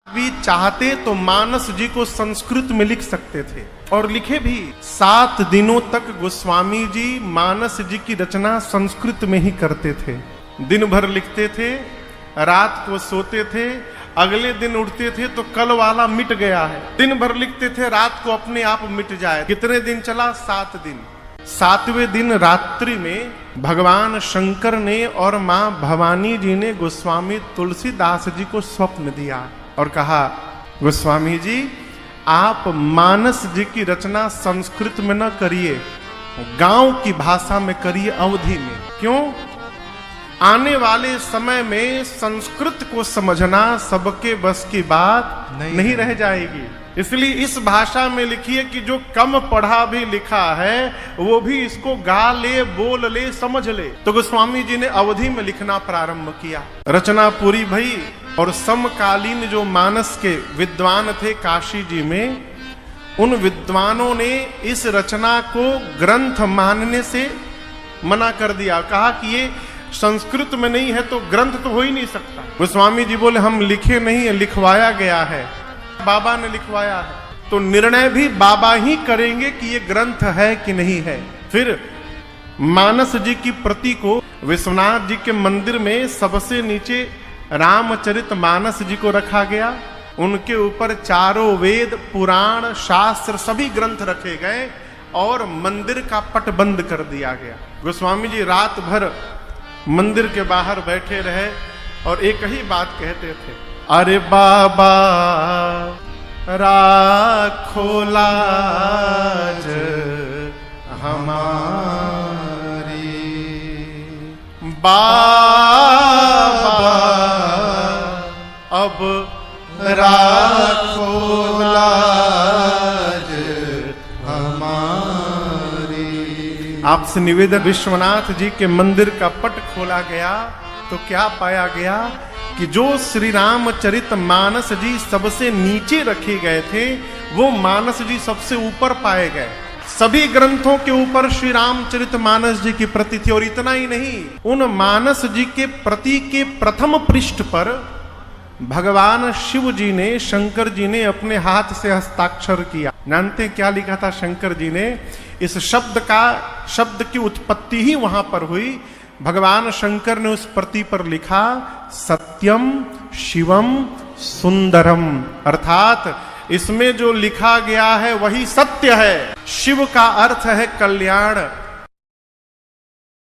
भी चाहते तो मानस जी को संस्कृत में लिख सकते थे और लिखे भी। 7 दिनों तक गोस्वामी जी मानस जी की रचना संस्कृत में ही करते थे। दिन भर लिखते थे, रात को सोते थे, अगले दिन उठते थे तो कल वाला मिट गया है। दिन भर लिखते थे, रात को अपने आप मिट जाए। कितने दिन चला? 7 दिन। 7वें दिन रात्रि में भगवान शंकर ने और मां भवानी जी ने गोस्वामी तुलसीदास जी को स्वप्न दिया और कहा, गोस्वामी जी आप मानस जी की रचना संस्कृत में न करिए, गांव की भाषा में करिए, अवधि में। क्यों? आने वाले समय में संस्कृत को समझना सबके बस की बात नहीं रह जाएगी। इसलिए इस भाषा में लिखिए कि जो कम पढ़ा भी लिखा है वो भी इसको गा ले, बोल ले, समझ ले। तो गोस्वामी जी ने अवधि में लिखना प्रारंभ किया। रचना पूरी भई और समकालीन जो मानस के विद्वान थे काशी जी में, उन विद्वानों ने इस रचना को ग्रंथ मानने से मना कर दिया। कहा कि ये संस्कृत में नहीं है तो ग्रंथ तो हो ही नहीं सकता। गोस्वामी जी बोले हम लिखे नहीं है, लिखवाया गया है, बाबा ने लिखवाया है। तो निर्णय भी बाबा ही करेंगे कि ये ग्रंथ है कि नहीं है। फिर मानस जी की प्रति को विश्वनाथ जी के मंदिर में सबसे नीचे रामचरित मानस जी को रखा गया। उनके ऊपर चारों वेद, पुराण, शास्त्र सभी ग्रंथ रखे गए और मंदिर का पट बंद कर दिया गया। गोस्वामी जी रात भर मंदिर के बाहर बैठे रहे और एक ही बात कहते थे, अरे बाबा राखो लाज हमारी, बाबा अब राखो लाज हमारी। आपसे निवेदन, विश्वनाथ जी के मंदिर का पट खोला गया तो क्या पाया गया कि जो श्री रामचरित मानस जी सबसे नीचे रखे गए थे वो मानस जी सबसे ऊपर पाए गए। सभी ग्रंथों के ऊपर श्री रामचरित मानस जी की प्रति थी। और इतना ही नहीं, उन मानस जी के प्रति के प्रथम पृष्ठ पर भगवान शिव जी ने, शंकर जी ने अपने हाथ से हस्ताक्षर किया। जानते हैं क्या लिखा था शंकर जी ने? इस शब्द की उत्पत्ति ही वहां पर हुई। भगवान शंकर ने उस प्रति पर लिखा, सत्यम शिवम सुंदरम, अर्थात इसमें जो लिखा गया है वही सत्य है। शिव का अर्थ है कल्याण,